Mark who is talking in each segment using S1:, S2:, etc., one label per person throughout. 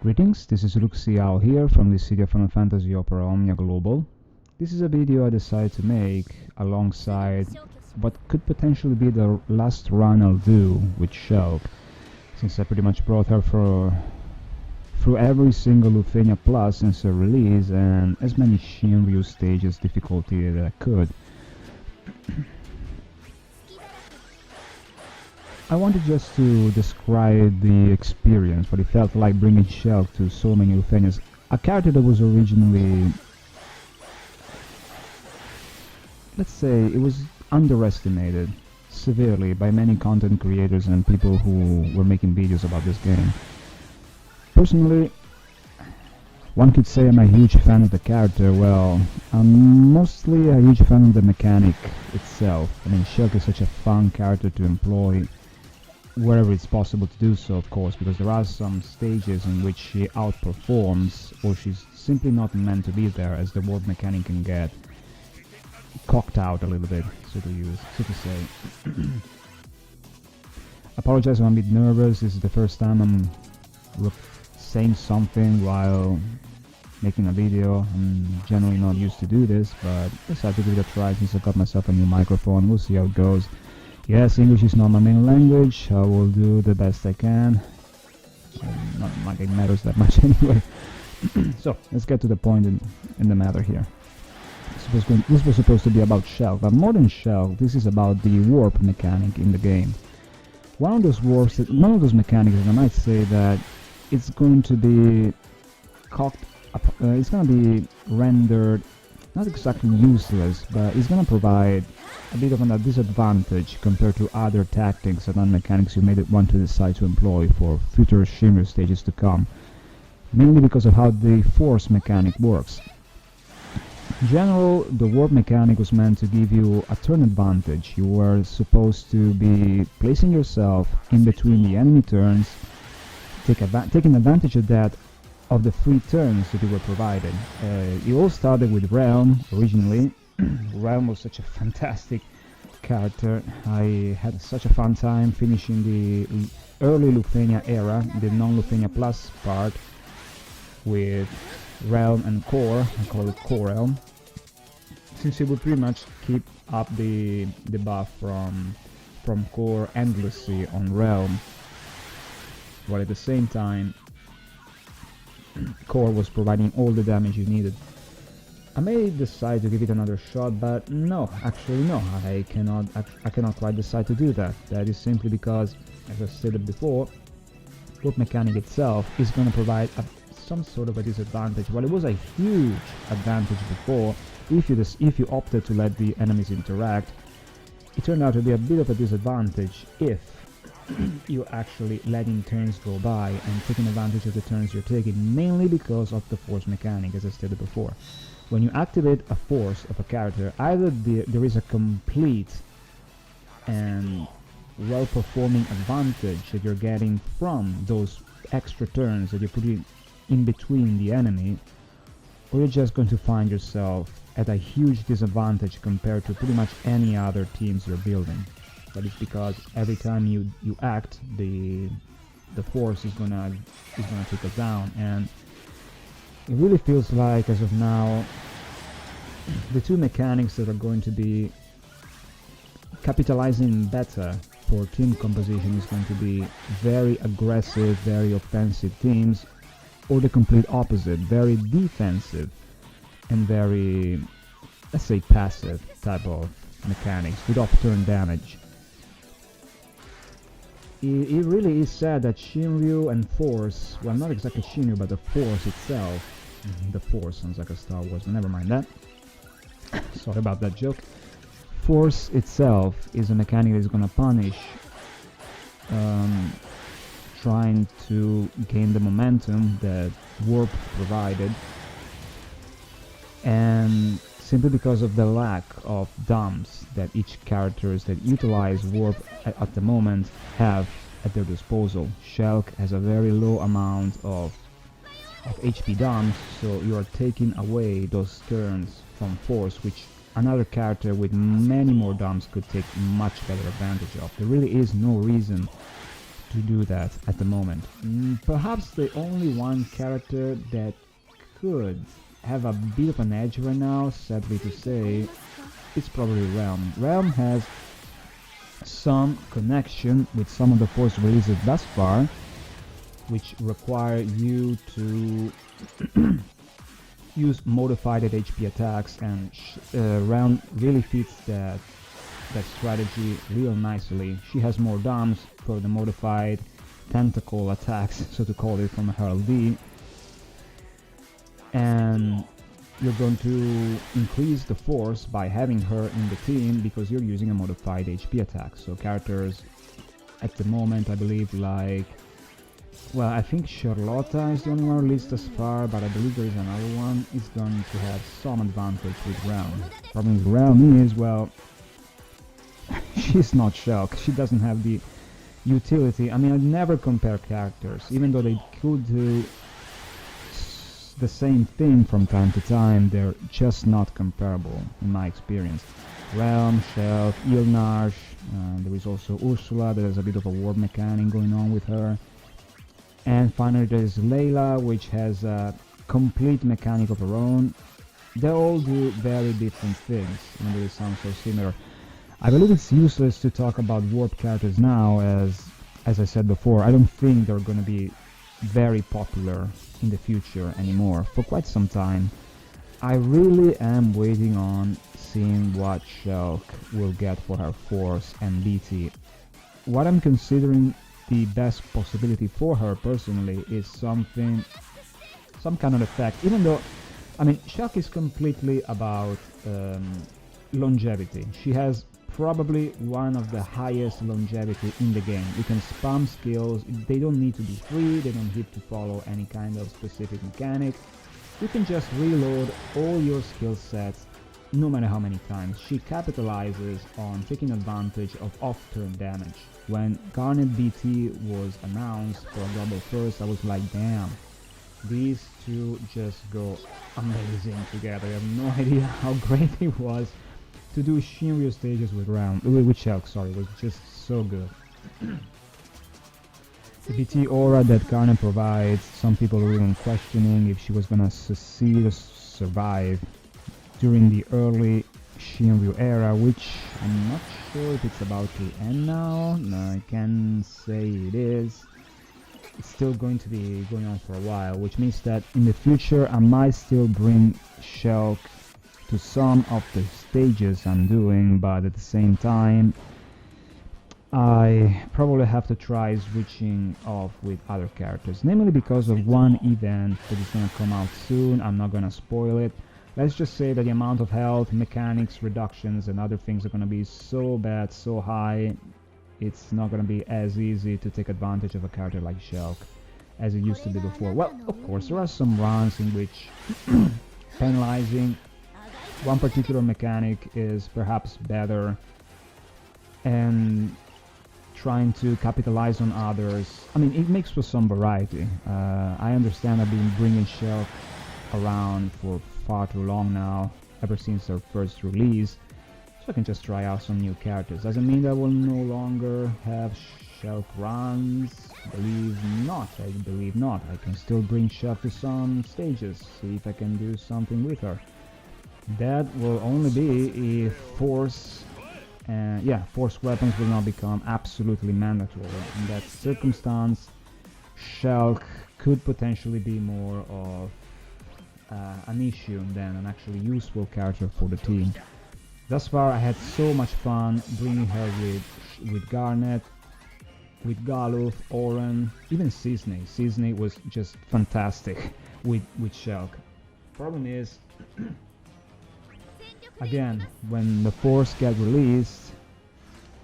S1: Greetings, this is Ruxiao here from the city of Final Fantasy Opera Omnia Global. This is a video I decided to make alongside what could potentially be the last run I'll do with Shelke, since I pretty much brought her through every single Lithely Plus since her release and as many SHINRYU stages difficulty that I could. I wanted just to describe the experience, what it felt like bringing Shelke to so many Lithenians. A character that was originally, let's say, it was underestimated severely by many content creators and people who were making videos about this game. Personally, one could say I'm a huge fan of the character. Well, I'm mostly a huge fan of the mechanic itself. I mean, Shelke is such a fun character to employ wherever it's possible to do so, of course, because there are some stages in which she outperforms, or she's simply not meant to be there, as the warp mechanic can get cocked out a little bit, so to say. Apologize if I'm a bit nervous. This is the first time I'm saying something while making a video. I'm generally not used to do this, but decided to give it a try since I got myself a new microphone. We'll see how it goes. Yes, English is not my main language. I will do the best I can. Not like it matters that much anyway. So, let's get to the point in the matter here. This was supposed to be about Shelke, but more than Shelke, this is about the warp mechanic in the game. One of those mechanics, and I might say that it's going to be it's going to be rendered not exactly useless, but it's going to provide a bit of a disadvantage compared to other tactics and mechanics you may want to decide to employ for future SHINRYU stages to come, mainly because of how the force mechanic works. In general, the warp mechanic was meant to give you a turn advantage. You were supposed to be placing yourself in between the enemy turns, taking advantage of that, of the free turns that you were provided. It all started with Realm originally. Realm was such a fantastic character. I had such a fun time finishing the early Lithely era, the non-Lithely Plus part, with Realm and Core. I call it Core Realm, since it would pretty much keep up the buff from Core endlessly on Realm, while at the same time Core was providing all the damage you needed. I may decide to give it another shot, but no, actually no, I cannot quite decide to do that. That is simply because, as I stated before, warp mechanic itself is going to provide some sort of a disadvantage. While it was a huge advantage before, if you opted to let the enemies interact, it turned out to be a bit of a disadvantage if you actually letting turns go by and taking advantage of the turns you're taking, mainly because of the force mechanic, as I stated before. When you activate a force of a character, either there is a complete and well-performing advantage that you're getting from those extra turns that you're putting in between the enemy, or you're just going to find yourself at a huge disadvantage compared to pretty much any other teams you're building. That is because every time you act, the force is gonna trickle down, and it really feels like, as of now, the two mechanics that are going to be capitalizing better for team composition is going to be very aggressive, very offensive teams, or the complete opposite, very defensive and very, let's say, passive type of mechanics with off-turn damage. It really is sad that SHINRYU and Force, well, not exactly SHINRYU, but the Force itself, the Force sounds like a Star Wars, but never mind that. Sorry about that joke. Force itself is a mechanic that is going to punish trying to gain the momentum that Warp provided, and simply because of the lack of dumps that each characters that utilize Warp at the moment have at their disposal. Shelke has a very low amount of HP dumps, so you are taking away those turns from Force, which another character with many more DOMs could take much better advantage of. There really is no reason to do that at the moment. Perhaps the only one character that could have a bit of an edge right now, sadly to say, is probably Realm. Realm has some connection with some of the Force releases thus far, which require you to use modified HP attacks, and Realm really fits that strategy real nicely. She has more DOMs for the modified tentacle attacks, so to call it, from her LD, and you're going to increase the force by having her in the team because you're using a modified HP attack. So characters at the moment, I believe, like, well, I think Charlotta is the only one released thus far, but I believe there is another one, is going to have some advantage with Realm. Problem with Realm is, well, she's not Shelke. She doesn't have the utility. I mean, I'd never compare characters, even though they could do the same thing from time to time. They're just not comparable in my experience. Realm, Shelke, Ilnash, there is also Ursula. There's a bit of a warp mechanic going on with her. And finally there's Layla, which has a complete mechanic of her own. They all do very different things, and they sound so similar. I believe it's useless to talk about warp characters now, as I said before. I don't think they're going to be very popular in the future anymore for quite some time. I really am waiting on seeing what Shelke will get for her Force and BT. What I'm considering the best possibility for her personally is some kind of effect, even though, I mean, Shelke is completely about longevity. She has probably one of the highest longevity in the game. You can spam skills, they don't need to be free, they don't need to follow any kind of specific mechanic. You can just reload all your skill sets no matter how many times. She capitalizes on taking advantage of off-turn damage. When Garnet BT was announced for a global first, I was like, damn, these two just go amazing together. I have no idea how great it was to do SHINRYU stages with Shelke, sorry, was just so good. The BT aura that Garnet provides, some people were even questioning if she was gonna succeed or survive during the early SHINRYU era, which I'm not sure if it's about to end now. No, I can say it is. It's still going to be going on for a while, which means that in the future I might still bring Shelke to some of the stages I'm doing, but at the same time I probably have to try switching off with other characters, namely because of one event that is gonna come out soon. I'm not gonna spoil it. Let's just say that the amount of health, mechanics, reductions and other things are gonna be so bad, so high, it's not gonna be as easy to take advantage of a character like Shelke as it used to be before. Well, of course, there are some runs in which penalizing one particular mechanic is perhaps better, and trying to capitalize on others. I mean, it makes for some variety. I understand I've been bringing Shelke around for far too long now, ever since their first release, so I can just try out some new characters. Doesn't mean that I will no longer have Shelke runs. Believe not. I can still bring Shelke to some stages, see if I can do something with her. That will only be if Force weapons will not become absolutely mandatory. In that circumstance, Shelke could potentially be more of an issue than an actually useful character for the team. Thus far, I had so much fun bringing her with Garnet, with Galuf, Oren, even Cisne. Cisne was just fantastic with Shelke. Problem is, again, when the Force gets released,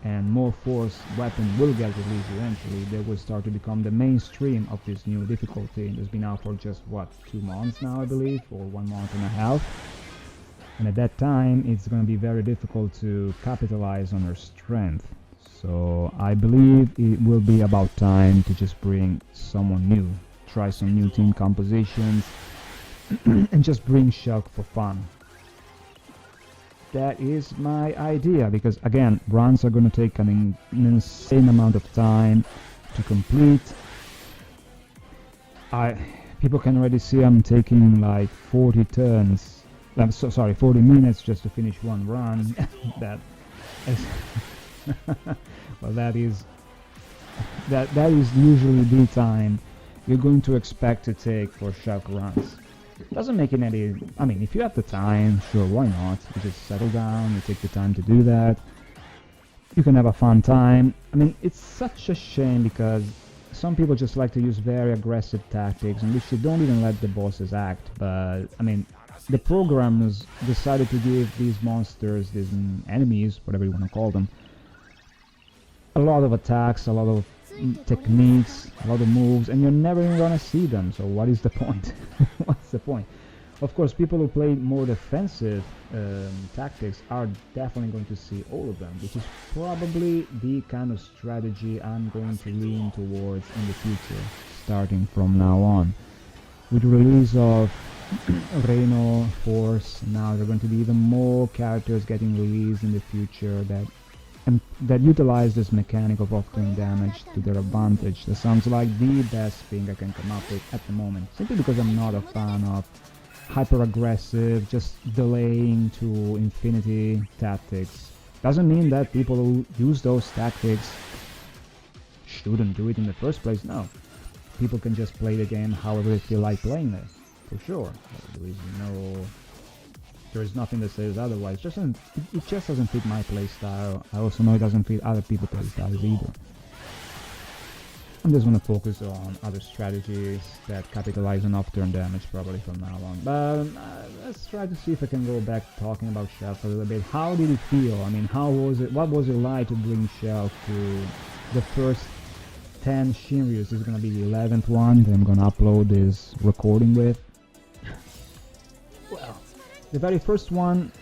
S1: and more Force weapon will get released eventually, they will start to become the mainstream of this new difficulty. It's been out for just, what, 2 months now, I believe, or 1 month and a half. And at that time, it's going to be very difficult to capitalize on her strength. So I believe it will be about time to just bring someone new, try some new team compositions, and just bring Shelke for fun. that is my idea, because again, runs are going to take an insane amount of time to complete. People can already see I'm taking like 40 turns. I'm so sorry, 40 minutes just to finish one run. That is well, that is usually the time you're going to expect to take for Shelke runs. Doesn't make it any. I mean, if you have the time, sure, why not? You just settle down, you take the time to do that. You can have a fun time. I mean, it's such a shame because some people just like to use very aggressive tactics in which you don't even let the bosses act. But I mean, the programmers decided to give these monsters, these enemies, whatever you want to call them, a lot of attacks, a lot of techniques, a lot of moves, and you're never even gonna see them. So what is the point? What's the point? Of course, people who play more defensive tactics are definitely going to see all of them, which is probably the kind of strategy I'm going to lean towards in the future, starting from now on. With the release of Reno Force, now there are going to be even more characters getting released in the future that utilize this mechanic of offering damage to their advantage. That sounds like the best thing I can come up with at the moment, simply because I'm not a fan of hyper-aggressive, just delaying to infinity tactics. Doesn't mean that people who use those tactics shouldn't do it in the first place, no. People can just play the game however they feel like playing it, for sure. There is nothing that says otherwise. It just doesn't fit my playstyle. I also know it doesn't fit other people's playstyles either. I'm just going to focus on other strategies that capitalize on off-turn damage probably from now on. But let's try to see if I can go back talking about Shelke a little bit. How did it feel? I mean, how was it? What was it like to bring Shelke to the first 10 Shinryus? This is going to be the 11th one that I'm going to upload this recording with. Well, the very first one,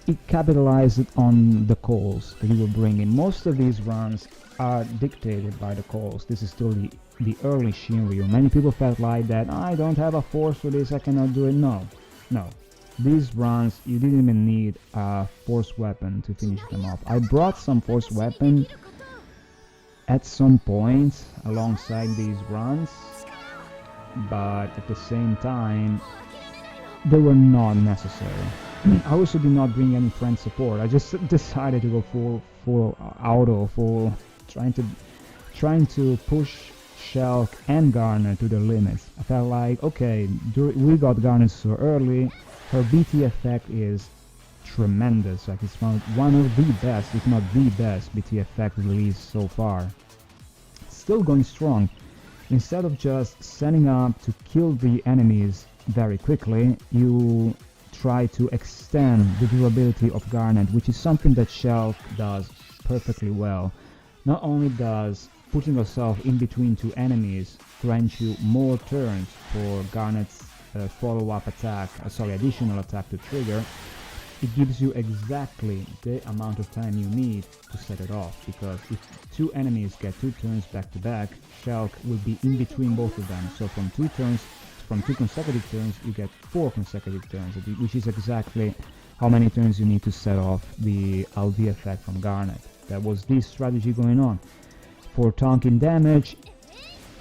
S1: it capitalized on the calls that you were bringing. Most of these runs are dictated by the calls. This is still the early Shinryu. Many people felt like that, I don't have a force for this, I cannot do it. No. These runs, you didn't even need a force weapon to finish them off. I brought some force weapon at some point alongside these runs, but at the same time, they were not necessary. I also did not bring any friend support. I just decided to go full auto, trying to push Shelke and Garnet to their limits. I felt like, okay, we got Garnet so early, her BT effect is tremendous. Like, it's one of the best, if not the best, BT effect released so far. Still going strong. Instead of just setting up to kill the enemies very quickly, you try to extend the durability of Garnet, which is something that Shelke does perfectly well. Not only does putting yourself in between two enemies grant you more turns for Garnet's follow-up attack, additional attack to trigger, it gives you exactly the amount of time you need to set it off, because if two enemies get 2 turns back to back, Shelke will be in between both of them. So from 2 consecutive turns, you get 4 consecutive turns, which is exactly how many turns you need to set off the LV effect from Garnet. That was this strategy going on. For tanking damage,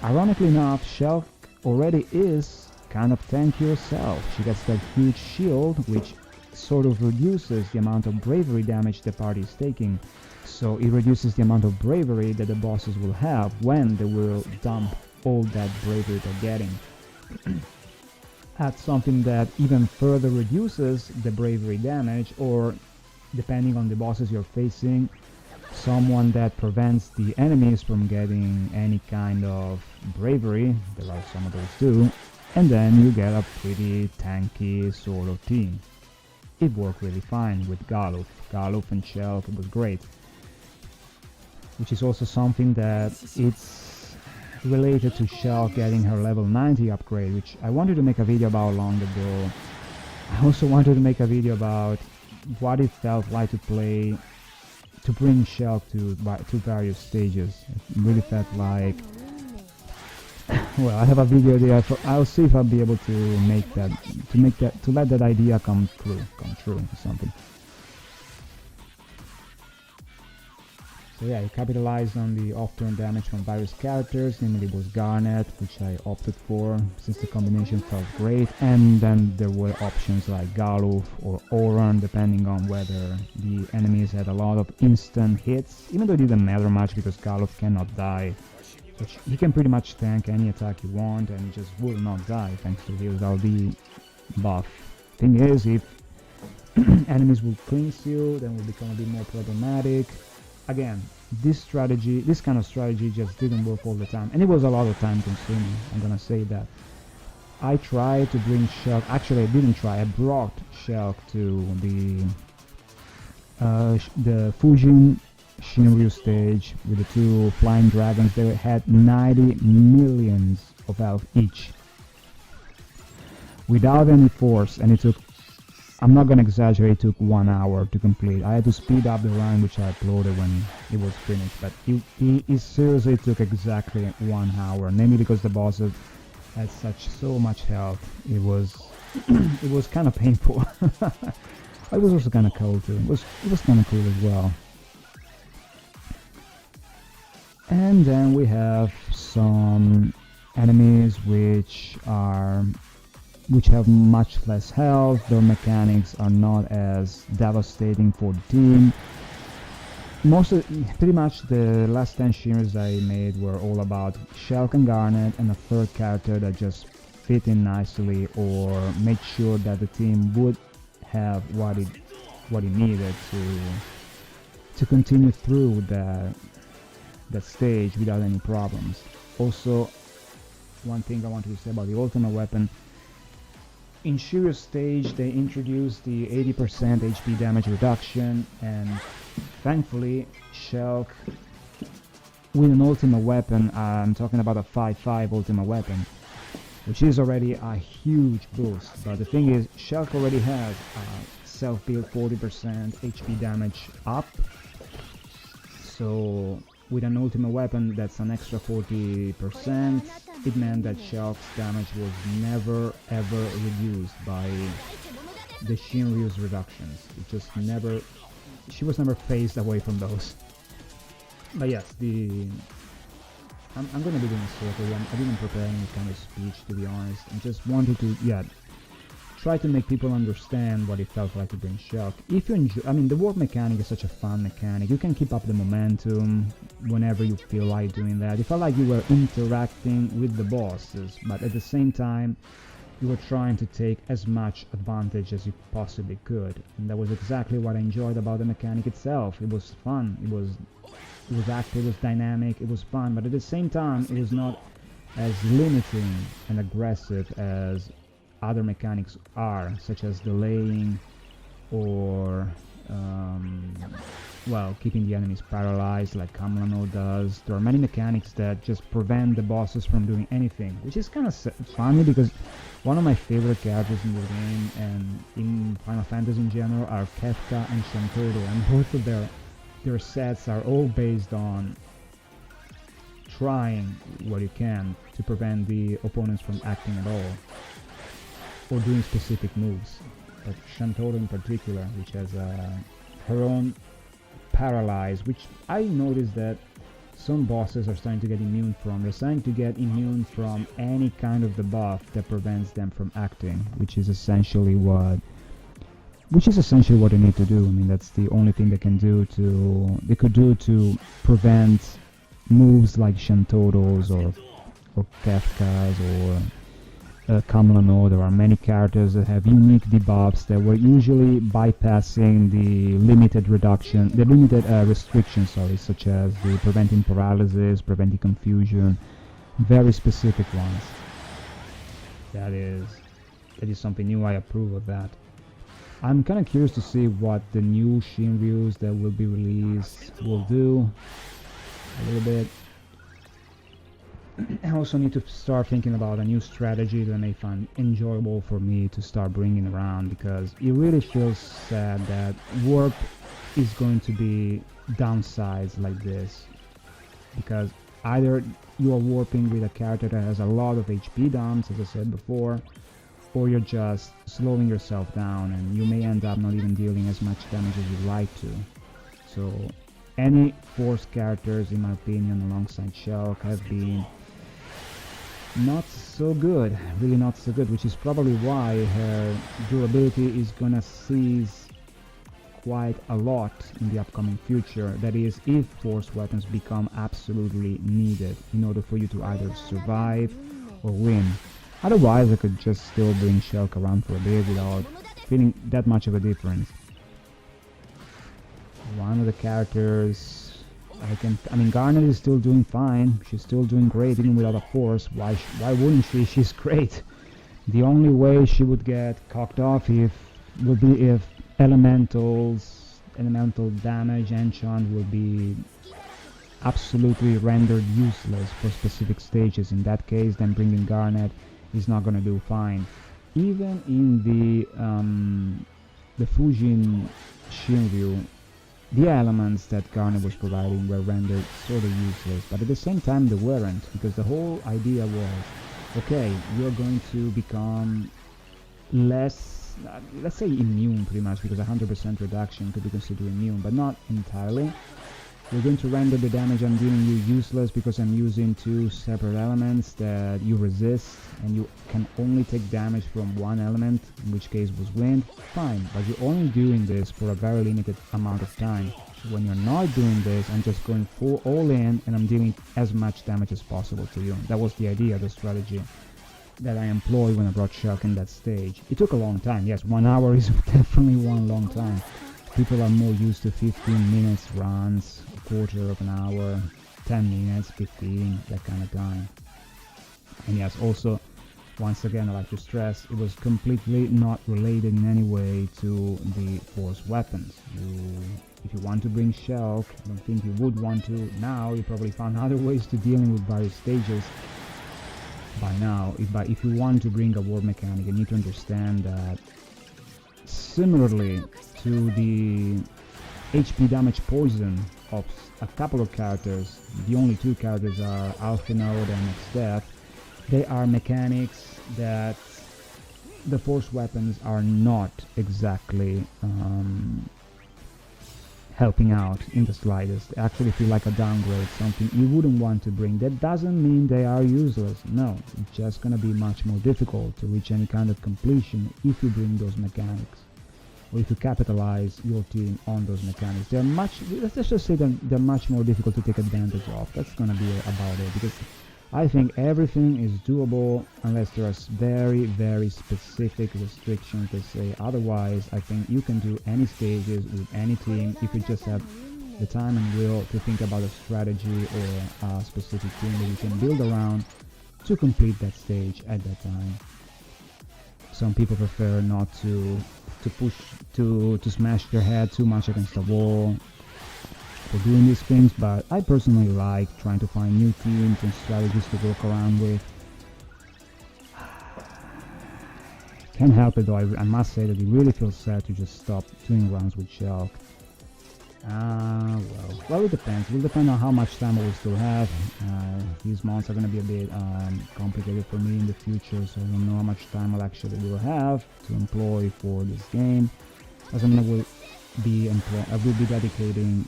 S1: ironically enough, Shelke already is kind of tanky herself. She gets that huge shield, which sort of reduces the amount of bravery damage the party is taking. So it reduces the amount of bravery that the bosses will have when they will dump all that bravery they're getting. Add something that even further reduces the bravery damage, or depending on the bosses you're facing, someone that prevents the enemies from getting any kind of bravery. There are some of those too, and then you get a pretty tanky sort of team. It worked really fine with Galuf and Shelke. It was great, which is also something that it's related to Shelke getting her level 90 upgrade, which I wanted to make a video about long ago. I also wanted to make a video about what it felt like to bring Shelke to various stages. It really felt like, well, I have a video there, I'll see if I'll be able to let that idea come true or something. So yeah, he capitalized on the off-turn damage from various characters, namely it was Garnet, which I opted for since the combination felt great, and then there were options like Galuf or Oran, depending on whether the enemies had a lot of instant hits, even though it didn't matter much because Galuf cannot die. Which he can pretty much tank any attack you want and he just will not die thanks to his LD buff. Thing is, if enemies will cleanse you, then will become a bit more problematic. Again, this kind of strategy just didn't work all the time, and it was a lot of time consuming, I'm gonna say that. I tried to bring Shelke, actually I didn't try, I brought Shelke to the Fujin SHINRYU stage with the two flying dragons. They had 90 millions of health each, without any force, and it took, I'm not gonna exaggerate, it took 1 hour to complete. I had to speed up the run, which I uploaded when it was finished, but it seriously took exactly 1 hour, namely because the bosses had so much health. It was it was kind of painful. It was also kind of cool too. It was kind of cool as well. And then we have some enemies which have much less health. Their mechanics are not as devastating for the team. Pretty much the last 10 Shinryus I made were all about Shelke and Garnet and a third character that just fit in nicely or made sure that the team would have what it needed to continue through that stage without any problems. Also, one thing I wanted to say about the ultimate weapon. In Shiryu's stage, they introduced the 80% HP damage reduction, and thankfully, Shelke, with an ultimate weapon, I'm talking about a 5-5 ultimate weapon, which is already a huge boost. But the thing is, Shelke already has a self-built 40% HP damage up, so with an ultimate weapon that's an extra 40%, it meant that Shelke's damage was never ever reduced by the Shinryu's reductions. It just never, she was never phased away from those. But yes, I'm gonna be doing a circle. I didn't prepare any kind of speech, to be honest. I just wanted to, try to make people understand what it felt like to bring Shelke. If you enjoy, I mean, the warp mechanic is such a fun mechanic. You can keep up the momentum whenever you feel like doing that. It felt like you were interacting with the bosses, but at the same time, you were trying to take as much advantage as you possibly could. And that was exactly what I enjoyed about the mechanic itself. It was fun. It was active. It was dynamic. It was fun, but at the same time, it was not as limiting and aggressive as other mechanics are, such as delaying or keeping the enemies paralyzed like Kamlano does. There are many mechanics that just prevent the bosses from doing anything, which is kind of funny because one of my favorite characters in the game and in Final Fantasy in general are Kefka and Shantoro, and both of their sets are all based on trying what you can to prevent the opponents from acting at all or doing specific moves. But Shantoro in particular, which has her own paralyze, which I noticed that some bosses are starting to get immune from. They're starting to get immune from any kind of debuff that prevents them from acting, which is essentially what they need to do. I mean, that's the only thing they could do to prevent moves like Shantoro's or Kefka's or Kamlano. There are many characters that have unique debuffs that were usually bypassing the limited restrictions, such as the preventing paralysis, preventing confusion, very specific ones. That is something new. I approve of that. I'm kind of curious to see what the new Shinryus that will be released will do a little bit. I also need to start thinking about a new strategy that I may find enjoyable for me to start bringing around, because it really feels sad that warp is going to be downsized like this, because either you are warping with a character that has a lot of HP dumps, as I said before, or you're just slowing yourself down and you may end up not even dealing as much damage as you'd like to. So any force characters, in my opinion, alongside Shelke have been not so good, really not so good, which is probably why her durability is gonna cease quite a lot in the upcoming future. That is, if force weapons become absolutely needed in order for you to either survive or win. Otherwise, I could just still bring Shelke around for a bit without feeling that much of a difference. One of the characters I mean, Garnet is still doing fine. She's still doing great even without a force. Why wouldn't she? She's great. The only way she would get cocked off would be if elemental damage enchant will be absolutely rendered useless for specific stages. In that case, then bringing Garnet is not gonna do fine. Even in the Fujin Shinryu, the elements that Garnet was providing were rendered sort of useless, but at the same time they weren't, because the whole idea was, okay, you're going to become less, let's say immune pretty much, because 100% reduction could be considered immune, but not entirely. You're going to render the damage I'm dealing you useless because I'm using two separate elements that you resist, and you can only take damage from one element, in which case was wind. Fine, but you're only doing this for a very limited amount of time. So when you're not doing this, I'm just going full all in and I'm dealing as much damage as possible to you. That was the idea, the strategy that I employed when I brought Shelke in that stage. It took a long time, yes, 1 hour is definitely one long time. People are more used to 15 minutes runs, a quarter of an hour, 10 minutes, 15, that kind of time. And yes, also, once again, I like to stress, it was completely not related in any way to the force weapons. If you want to bring Shelke, I don't think you would want to now. You probably found other ways to dealing with various stages by now. If you want to bring a war mechanic, you need to understand that similarly to the HP damage poison of a couple of characters, the only two characters are Alphinode and Xdeath, they are mechanics that the force weapons are not exactly helping out in the slightest. They actually feel like a downgrade, something you wouldn't want to bring. That doesn't mean they are useless, no, it's just gonna be much more difficult to reach any kind of completion if you bring those mechanics, or if you capitalize your team on those mechanics. Let's just say they're much more difficult to take advantage of. That's gonna be about it, because I think everything is doable unless there are very, very specific restrictions that say otherwise. I think you can do any stages with any team if you just have the time and will to think about a strategy or a specific team that you can build around to complete that stage at that time. Some people prefer not to smash their head too much against the wall for doing these things, but I personally like trying to find new teams and strategies to work around with. Can't help it though, I must say that it really feels sad to just stop doing runs with Shelke. Well, it depends. It will depend on how much time I will still have. These months are going to be a bit complicated for me in the future, so I don't know how much time I'll actually will have to employ for this game. Doesn't mean I will be dedicating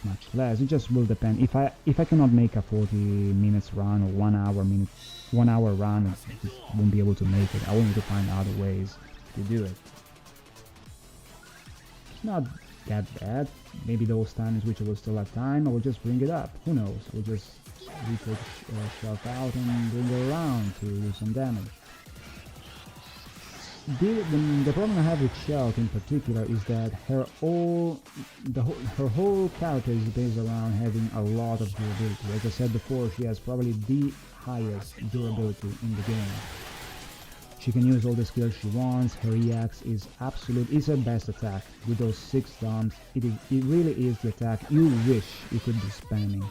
S1: much less. It just will depend. If I cannot make a 40 minutes run or 1 hour run, I just won't be able to make it. I will need to find other ways to do it. It's not that bad. Maybe those times which I will still have time, I will just bring it up. Who knows? We'll just retake Shelke out and bring her around to do some damage. The problem I have with Shelke in particular is that her whole character is based around having a lot of durability. As I said before, she has probably the highest durability in the game. She can use all the skills she wants. Her EX is her best attack. With those 6 dumps, it really is the attack you wish you could be spamming.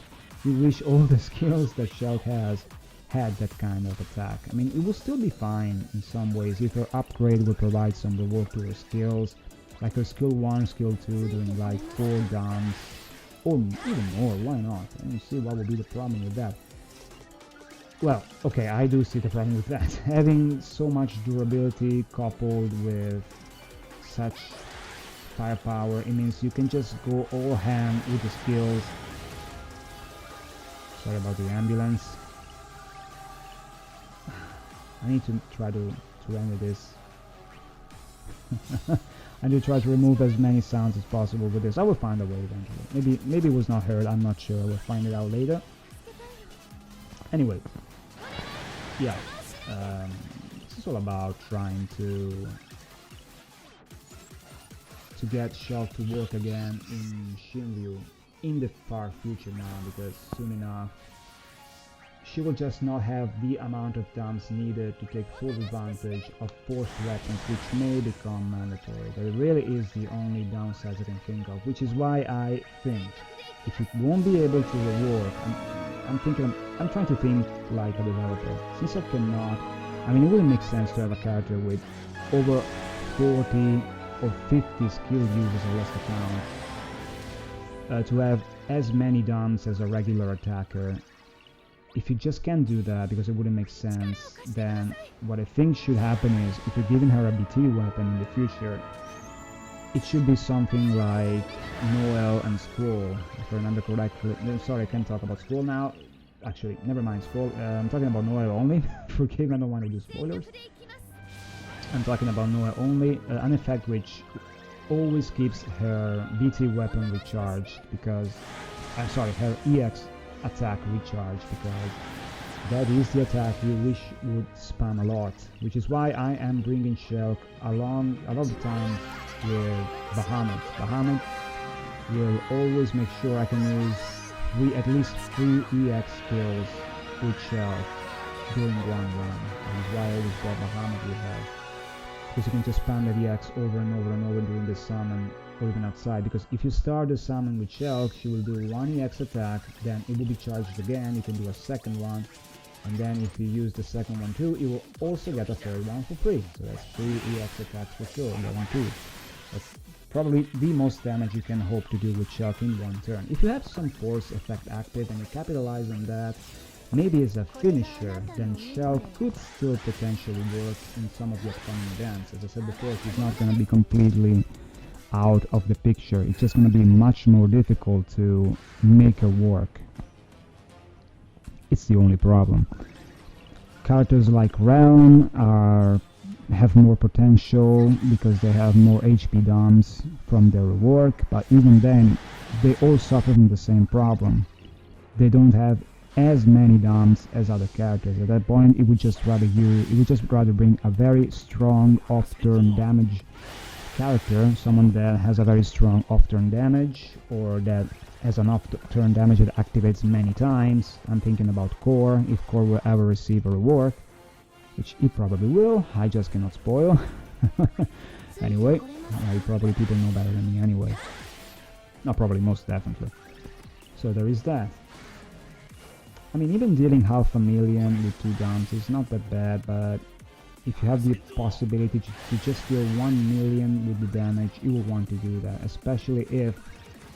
S1: You wish all the skills that Shelke has had that kind of attack. I mean, it will still be fine in some ways if her upgrade will provide some reward to her skills, like her skill 1, skill 2 doing like 4 dumps, or even more. Why not? I don't see what would be the problem with that. Well, okay, I do see the problem with that. Having so much durability coupled with such firepower. It means you can just go all hand with the skills. Sorry about the ambulance. I need to try to render this. I need to try to remove as many sounds as possible with this. I will find a way eventually. Maybe it was not heard, I'm not sure. I will find it out later. Anyway, yeah, this is all about trying to get Shelke to work again in SHINRYU in the far future now, because soon enough she will just not have the amount of dumps needed to take full advantage of forced weapons, which may become mandatory. That really is the only downside I can think of, which is why I think if it won't be able to rework, I'm trying to think like a developer. Since I cannot, I mean, it wouldn't make sense to have a character with over 40 or 50 skill users or less account, to have as many dumps as a regular attacker. If you just can't do that because it wouldn't make sense, then what I think should happen is, if you're giving her a BT weapon in the future, it should be something like Noel and Scroll, if I remember correctly. Sorry, I can't talk about Scroll now. Actually, never mind Scroll. I'm talking about Noel only. Forgive me, I don't want to do spoilers. I'm talking about Noel only, an effect which always keeps her BT weapon recharged, because her EX attack recharge, because that is the attack you wish would spam a lot, which is why I am bringing Shelke along a lot of the time with Bahamut. Bahamut will always make sure I can use at least 3 EX skills with Shelke during one run, and is why I always brought Bahamut with her, because you can just spam that EX over and over and over during the summon, or even outside, because if you start the summon with Shelke, she will do 1 EX attack, then it will be charged again, you can do a second one, and then if you use the second one too, you will also get a third one for free. So that's 3 EX attacks for sure, that one too. That's probably the most damage you can hope to do with Shelke in one turn. If you have some force effect active and you capitalize on that, maybe as a finisher, then Shelke could still potentially work in some of the upcoming events. As I said before, she's not going to be completely out of the picture. It's just going to be much more difficult to make her work. It's the only problem. Characters like Realm have more potential because they have more HP dumps from their work, but even then they all suffer from the same problem. They don't have as many dumps as other characters. At that point, it would just rather bring a very strong off-turn damage character, someone that has a very strong off-turn damage, or that has an off-turn damage that activates many times. I'm thinking about Core, if Core will ever receive a rework, which it probably will, I just cannot spoil. Anyway, probably people know better than me anyway. Not probably, most definitely. So there is that. I mean, even dealing half a million with 2 dumps is not that bad, but if you have the possibility to just deal 1 million with the damage, you will want to do that, especially if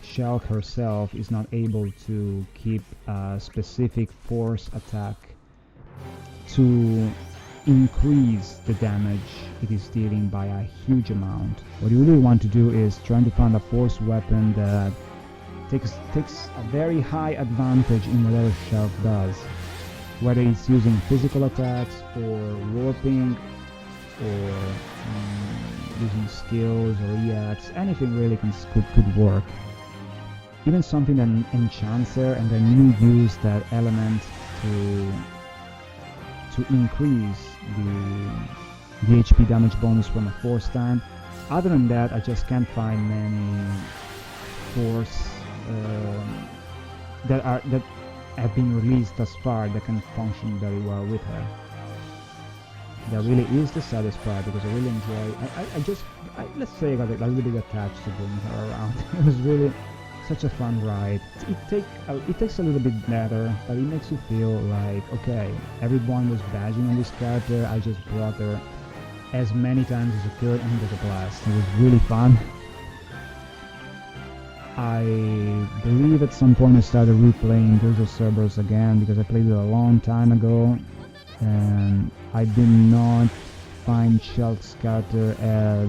S1: Shelke herself is not able to keep a specific force attack to increase the damage it is dealing by a huge amount. What you really want to do is trying to find a force weapon that takes a very high advantage in whatever Shelke does, whether it's using physical attacks or warping or using skills or EX. Anything really could work. Even something that enchants her, and then you use that element to increase the HP damage bonus from a force time. Other than that, I just can't find many force that have been released thus far that can function very well with her. That really is the saddest part, because I really enjoy. Let's say I got a little bit attached to bringing her around. It was really such a fun ride. It takes a little bit better, but it makes you feel like, okay, everyone was badging on this character. I just brought her as many times as I could, and it was a blast. It was really fun. I believe at some point I started replaying Dojo Cerberus again, because I played it a long time ago, and I did not find Shelke's character as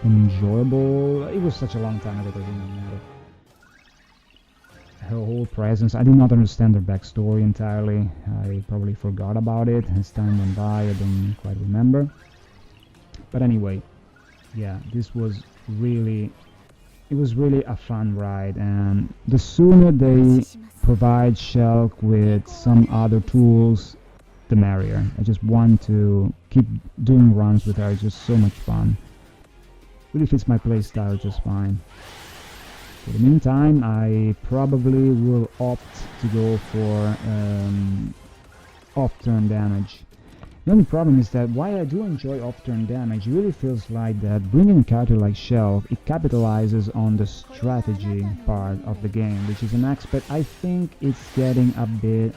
S1: enjoyable. It was such a long time ago that it didn't matter. Her whole presence, I did not understand her backstory entirely. I probably forgot about it as time went by. I don't quite remember. But anyway, yeah, this was really, it was really a fun ride, and the sooner they provide Shelke with some other tools, the merrier. I just want to keep doing runs with her. It's just so much fun. Really fits my playstyle just fine. For the meantime, I probably will opt to go for off-turn damage. The only problem is that while I do enjoy off-turn damage, it really feels like that bringing a character like Shelke, it capitalizes on the strategy part of the game, which is an aspect I think it's getting a bit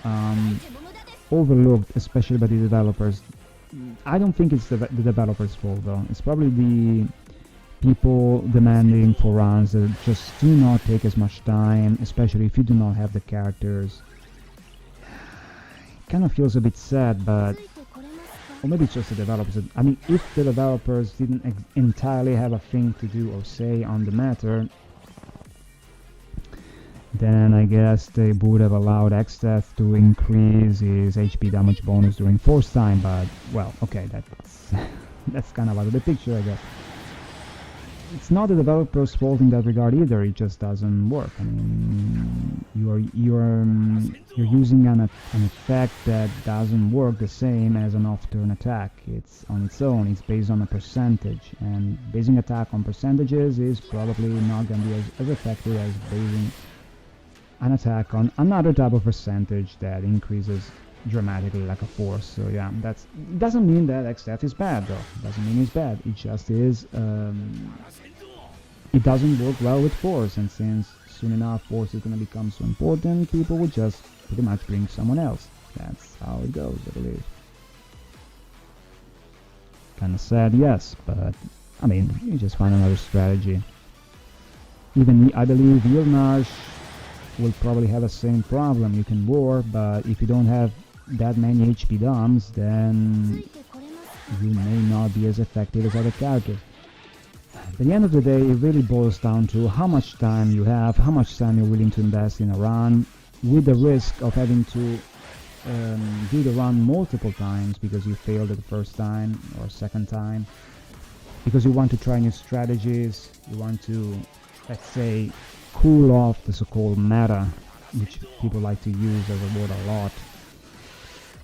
S1: overlooked, especially by the developers. I don't think it's the developers' fault though. It's probably the people demanding for runs that just do not take as much time, especially if you do not have the characters. It kind of feels a bit sad, but or maybe it's just the developers. I mean, if the developers didn't entirely have a thing to do or say on the matter, then I guess they would have allowed Xdeath to increase his HP damage bonus during force time, but, well, okay, that's kind of out of the picture, I guess. It's not the developer's fault in that regard either, it just doesn't work. I mean, you're using an effect that doesn't work the same as an off-turn attack. It's on its own, it's based on a percentage, and basing attack on percentages is probably not going to be as effective as basing an attack on another type of percentage that increases dramatically like a force. So yeah, doesn't mean that Xdeath is bad though. Doesn't mean it's bad. It just is. It doesn't work well with force, and since soon enough force is going to become so important, people will just pretty much bring someone else. That's how it goes, I believe. Kind of sad, yes, but I mean, you just find another strategy. Even I believe Yilnash will probably have the same problem. You can war, but if you don't have that many HP dumps, then you may not be as effective as other characters. At the end of the day, it really boils down to how much time you have, how much time you're willing to invest in a run, with the risk of having to do the run multiple times because you failed it the first time or second time, because you want to try new strategies, you want to, let's say, cool off the so-called meta, which people like to use as a word a lot.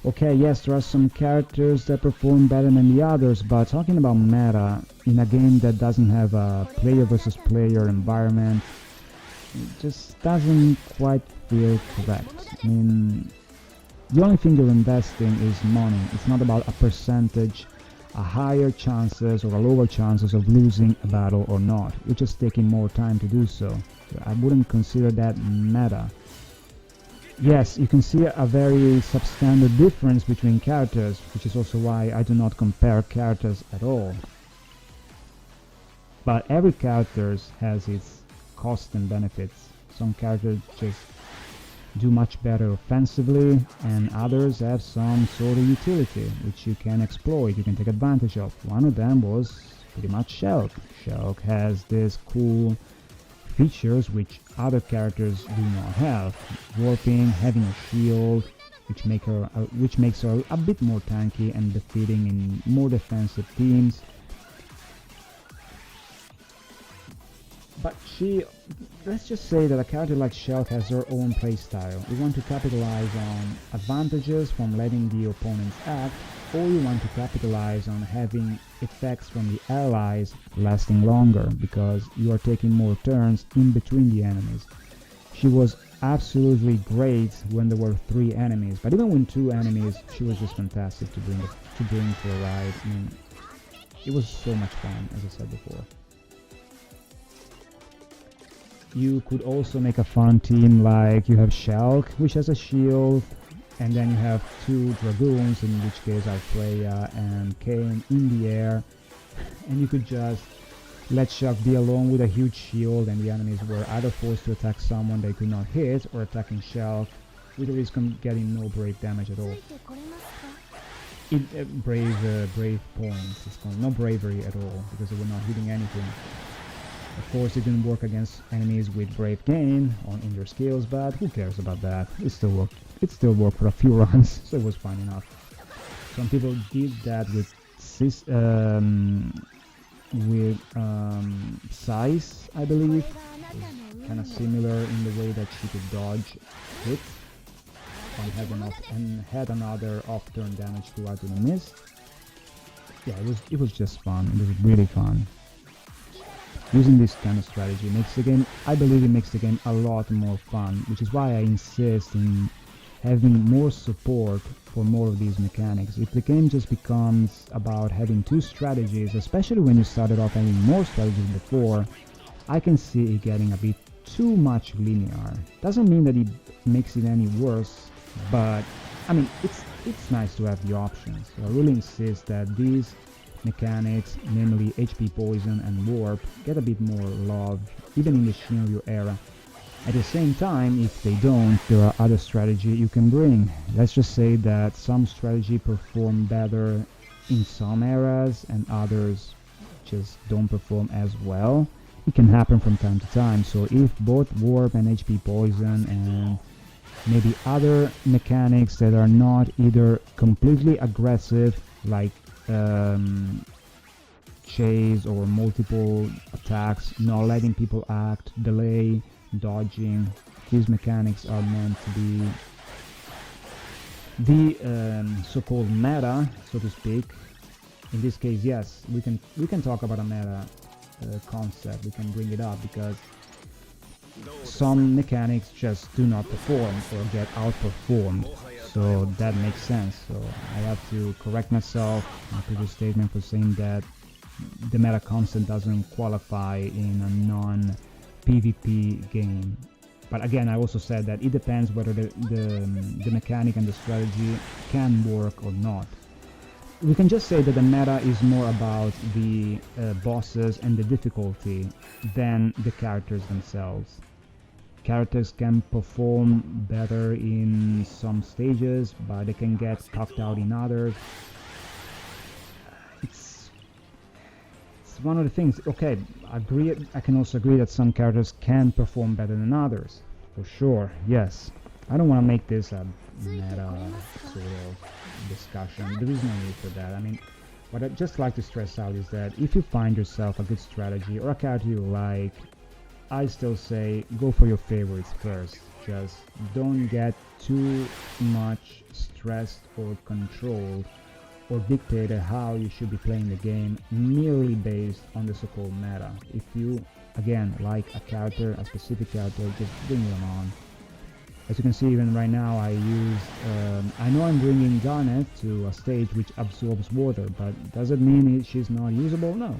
S1: Okay, yes, there are some characters that perform better than the others, but talking about meta in a game that doesn't have a player versus player environment, it just doesn't quite feel correct. I mean, the only thing you're investing is money. It's not about a percentage, a higher chances or a lower chances of losing a battle or not. You're just taking more time to do so. I wouldn't consider that meta. Yes, you can see a very substandard difference between characters, which is also why I do not compare characters at all. But every character has its costs and benefits. Some characters just do much better offensively, and others have some sort of utility, which you can exploit, you can take advantage of. One of them was pretty much Shelke. Shelke has this cool features which other characters do not have. Warping, having a shield, which makes her a bit more tanky and befitting in more defensive teams. But let's just say that a character like Shelke has her own playstyle. You want to capitalize on advantages from letting the opponents act, or you want to capitalize on having effects from the allies lasting longer, because you are taking more turns in between the enemies. She was absolutely great when there were 3 enemies, but even with 2 enemies, she was just fantastic to bring for a ride. I mean, it was so much fun, as I said before. You could also make a fun team like you have Shelke, which has a shield, and then you have 2 dragoons, in which case are Freya and Kain, in the air, and you could just let Shelke be alone with a huge shield, and the enemies were either forced to attack someone they could not hit, or attacking Shelke with the risk of getting no break damage at all. brave points. It's called no bravery at all because they were not hitting anything. Of course, it didn't work against enemies with brave gain in their skills, but who cares about that? It still worked. It still worked for a few runs, so it was fine enough. Some people did that with size, I believe. Kind of similar in the way that she could dodge hit and had another off-turn damage throughout the miss. Yeah, it was just fun. It was really fun. Using this kind of strategy makes the game, I believe it makes the game a lot more fun, which is why I insist in having more support for more of these mechanics. If the game just becomes about having two strategies, especially when you started off having more strategies before, I can see it getting a bit too much linear. Doesn't mean that it makes it any worse, but I mean, it's nice to have the options. So I really insist that these mechanics, namely HP poison and warp, get a bit more love, even in the Shinryu era. At the same time, if they don't, there are other strategies you can bring. Let's just say that some strategy perform better in some eras and others just don't perform as well. It can happen from time to time, so if both warp and HP poison and maybe other mechanics that are not either completely aggressive, like chase or multiple attacks, not letting people act, delay, dodging, these mechanics are meant to be the so-called meta, so to speak. In this case, yes, we can talk about a meta concept. We can bring it up because some mechanics just do not perform or get outperformed, so that makes sense. So I have to correct myself in my previous statement for saying that the meta concept doesn't qualify in a non-PvP game. But again, I also said that it depends whether the mechanic and the strategy can work or not. We can just say that the meta is more about the bosses and the difficulty than the characters themselves. Characters can perform better in some stages, but they can get cocked out in others. It's one of the things. Okay, I can also agree that some characters can perform better than others, for sure. Yes, I don't want to make this a meta sort of discussion. There is no need for that. I mean, what I'd just like to stress out is that if you find yourself a good strategy or a character you like, I still say go for your favorites first. Just don't get too much stressed or controlled or dictated how you should be playing the game merely based on the so-called meta. If you, again, like a character, a specific character, just bring them on. As you can see, even right now, I know I'm bringing Garnet to a stage which absorbs water, but does it mean she's not usable? No.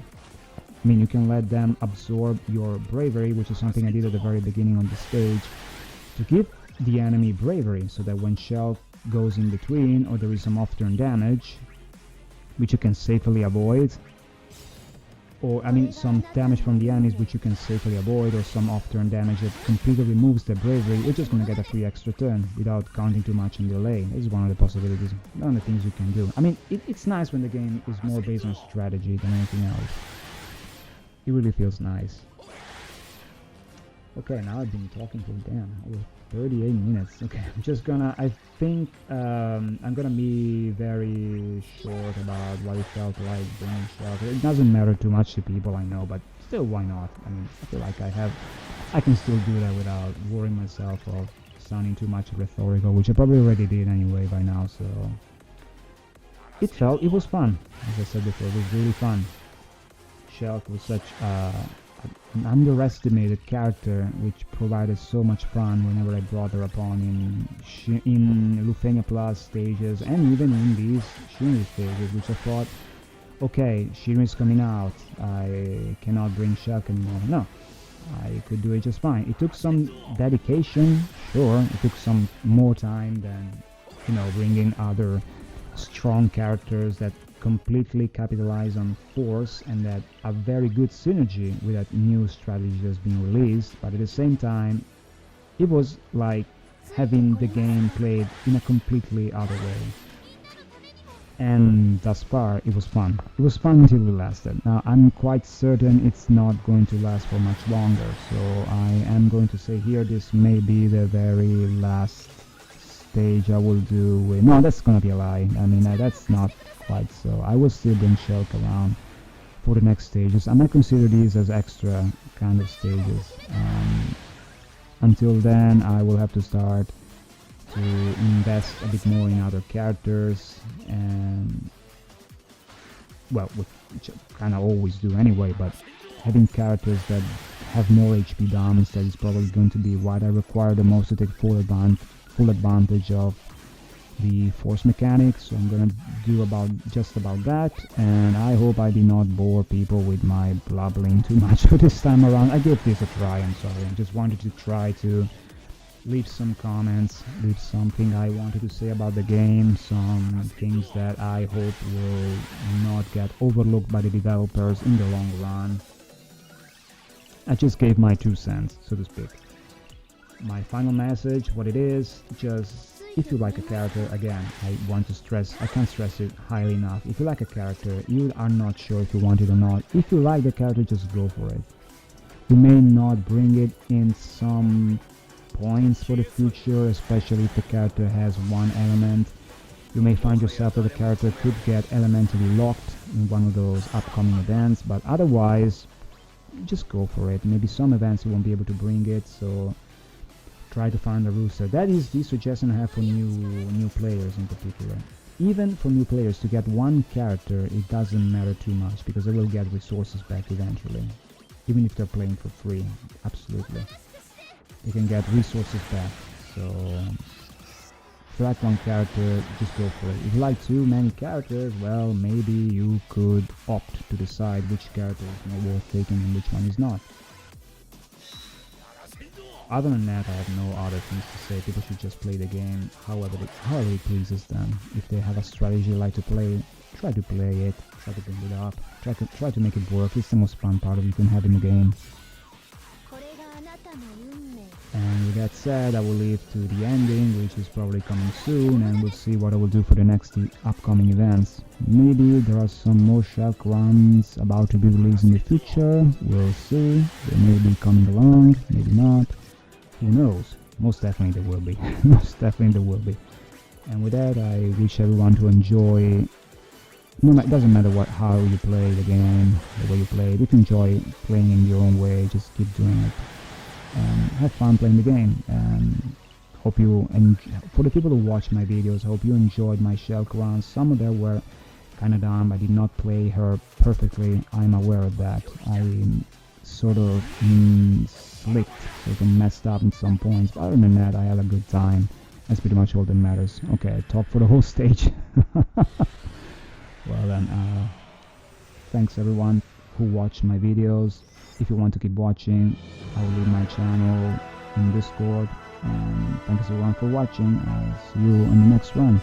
S1: I mean, you can let them absorb your bravery, which is something I did at the very beginning on the stage, to give the enemy bravery, so that when Shelke goes in between, or there is some off-turn damage, which you can safely avoid, or, I mean, some damage from the enemies which you can safely avoid, or some off-turn damage that completely removes their bravery, you're just gonna get a free extra turn without counting too much on delay. This is one of the possibilities, one of the things you can do. I mean, it's nice when the game is more based on strategy than anything else. It really feels nice. Okay, now I've been talking for over 38 minutes. Okay, I think I'm gonna be very short about what it felt like bringing Shelke. It doesn't matter too much to people, I know, but still, why not? I mean, I feel like I can still do that without worrying myself of sounding too much rhetorical, which I probably already did anyway by now, so it was fun. As I said before, it was really fun. Shelke was such an underestimated character, which provided so much fun whenever I brought her upon in Lufenia Plus stages and even in these Shinryu stages, which I thought, okay, Shinryu's coming out, I cannot bring Shelke anymore. No, I could do it just fine. It took some dedication, sure, it took some more time than, bringing other strong characters that completely capitalize on force and that a very good synergy with that new strategy that's being released, but at the same time it was like having the game played in a completely other way. And thus far it was fun. It was fun until it lasted. Now I'm quite certain it's not going to last for much longer, so I am going to say here this may be the very last stage I will do with... No, that's gonna be a lie. I mean, that's not quite so. I will still bring Shelke around for the next stages. I might consider these as extra kind of stages. Until then I will have to start to invest a bit more in other characters, and well, which I kind of always do anyway, but having characters that have more HP dumps, that is probably going to be what I require the most to take full advantage of the force mechanics. So I'm gonna do just about that, and I hope I did not bore people with my blabbering too much for this time around. I gave this a try, I'm sorry. I just wanted to try to leave some comments, leave something I wanted to say about the game, some things that I hope will not get overlooked by the developers in the long run. I just gave my 2 cents, so to speak. My final message, what it is, just if you like a character, again, I can't stress it highly enough. If you like a character, you are not sure if you want it or not. If you like the character, just go for it. You may not bring it in some points for the future, especially if the character has one element. You may find yourself that the character could get elementally locked in one of those upcoming events, but otherwise just go for it. Maybe some events you won't be able to bring it, so try to find a rooster. That is the suggestion I have for new players in particular. Even for new players, to get one character, it doesn't matter too much, because they will get resources back eventually, even if they're playing for free. Absolutely, they can get resources back. So if you like one character, just go for it. If you like too many characters, well, maybe you could opt to decide which character is more worth taking and which one is not. Other than that, I have no other things to say. People should just play the game however it pleases them. If they have a strategy they like to play, try to play it, try to bring it up, try to make it work. It's the most fun part of it you can have in the game. And with that said, I will leave to the ending, which is probably coming soon, and we'll see what I will do for the next upcoming events. Maybe there are some more Shelke runs about to be released in the future. We'll see. They may be coming along, maybe not. Who knows? Most definitely there will be. Most definitely there will be. And with that, I wish everyone to enjoy. No, it doesn't matter how you play the game, the way you play it. If you enjoy playing in your own way, just keep doing it. Have fun playing the game, and hope you for the people who watch my videos, hope you enjoyed my Shelke runs. Some of them were kind of dumb. I did not play her perfectly. I'm aware of that. I sort of slipped, sort of messed up in some points, but other than that, I had a good time. That's pretty much all that matters. Okay, I talked for the whole stage. Well then, thanks everyone who watched my videos. If you want to keep watching, I will leave my channel in Discord. And thanks everyone for watching. I'll see you on the next one.